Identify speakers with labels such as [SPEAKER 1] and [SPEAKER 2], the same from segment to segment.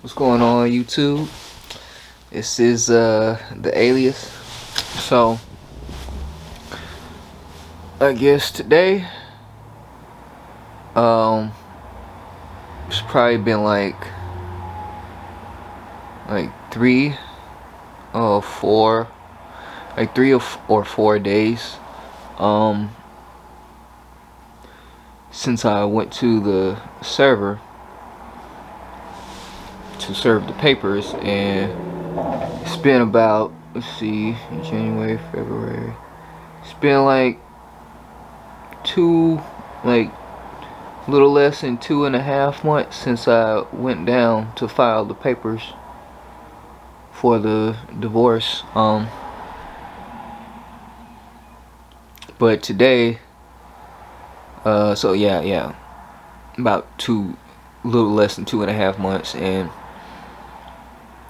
[SPEAKER 1] What's going on, YouTube? This is the alias. So I guess today it's probably been like 3 or 4 like 3 or 4 days since I went to the server to serve the papers, and it's been about, let's see, January, February. It's been like a little less than 2.5 months since I went down to file the papers for the divorce. But today, so yeah, about a little less than 2.5 months, and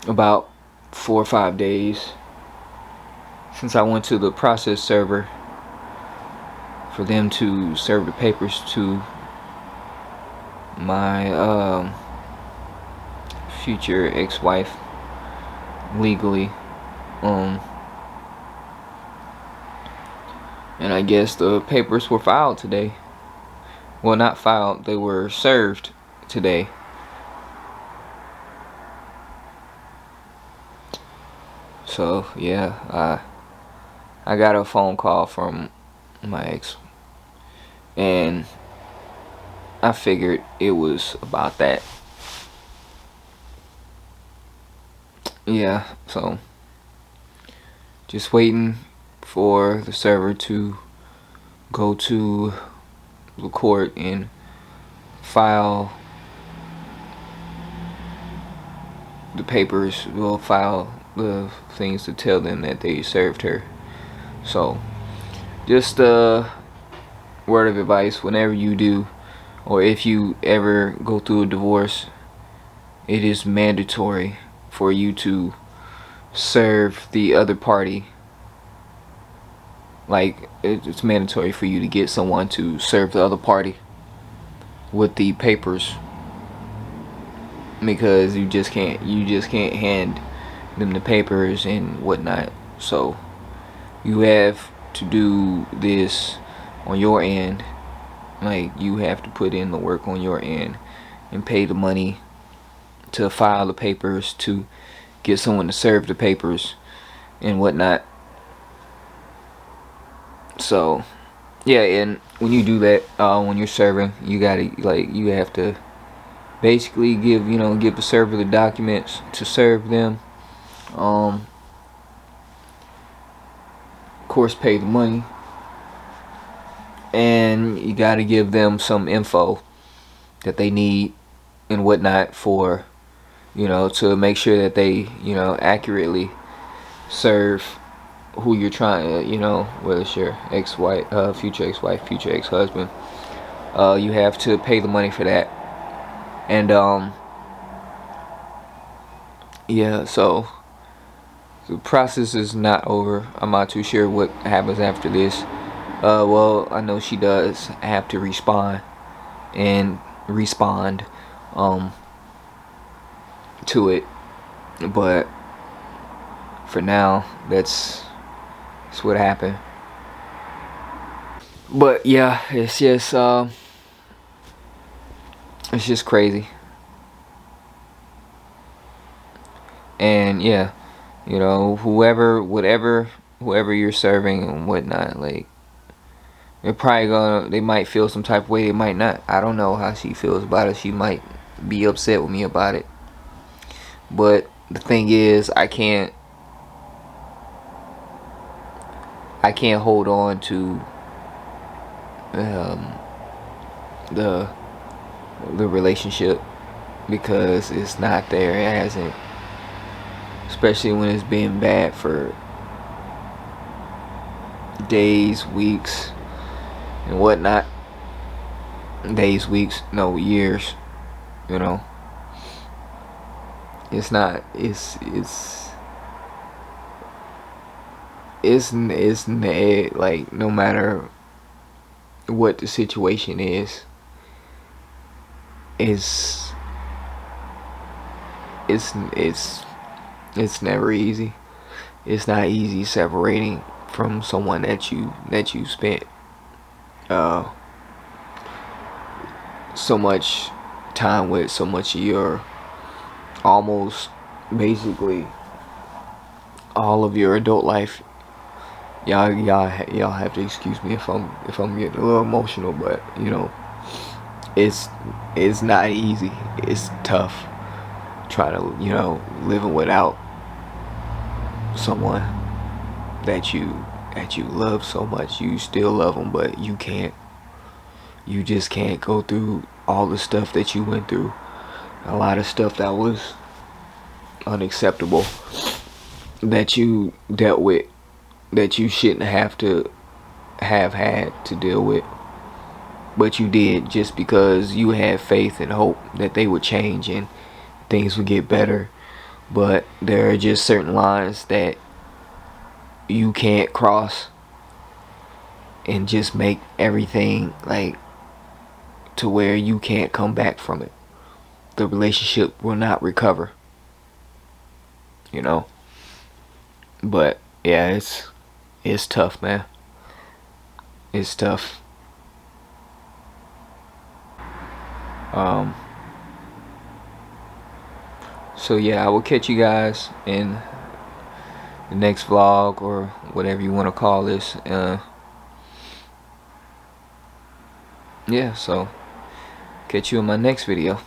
[SPEAKER 1] about 4 or 5 days since I went to the process server for them to serve the papers to my future ex-wife legally. And I guess the papers were filed today. Well, not filed, they were served today. So yeah, I got a phone call from my ex, and I figured it was about that. Yeah, so just waiting for the server to go to the court and file the papers. We'll file the things to tell them that they served her. So just a word of advice: whenever you do, or if you ever go through a divorce, it is mandatory for you to serve the other party. Like, it's mandatory for you to get someone to serve the other party with the papers, because you just can't hand them the papers and whatnot. So you have to do this on your end. Like, you have to put in the work on your end and pay the money to file the papers, to get someone to serve the papers and whatnot. So yeah, and when you do that, when you're serving, you have to basically give the server the documents to serve them. Of course, pay the money, and you got to give them some info that they need and whatnot for, to make sure that they, accurately serve who you're trying to, whether it's your ex-wife, future ex-wife, future ex-husband. You have to pay the money for that. And yeah, so the process is not over. I'm not too sure what happens after this. Well, I know she does have to respond to it, but for now, that's what happened. But yeah, it's just crazy. And yeah, whoever you're serving and whatnot, like, they might feel some type of way, they might not. I don't know how she feels about it. She might be upset with me about it. But the thing is, I can't hold on to the relationship, because it's not there. It hasn't, especially when it's been bad for days, weeks, and whatnot. Days, weeks, no, years. It's not. It's like, no matter what the situation is it's never easy. It's not easy separating from someone that you spent uh so much time with, so much of your, almost basically all of your adult life. Y'all have to excuse me if I'm getting a little emotional, but you know, it's it's not easy. It's tough trying to, you know, living without someone that you love so much. You still love them, but you just can't go through all the stuff that you went through. A lot of stuff that was unacceptable that you dealt with, that you shouldn't have to have had to deal with, but you did, just because you had faith and hope that they would change and things would get better. But there are just certain lines that you can't cross and just make everything like to where you can't come back from it. The relationship will not recover, you know. But yeah, it's tough, man. It's tough. So yeah, I will catch you guys in the next vlog, or whatever you want to call this. Yeah, so catch you in my next video.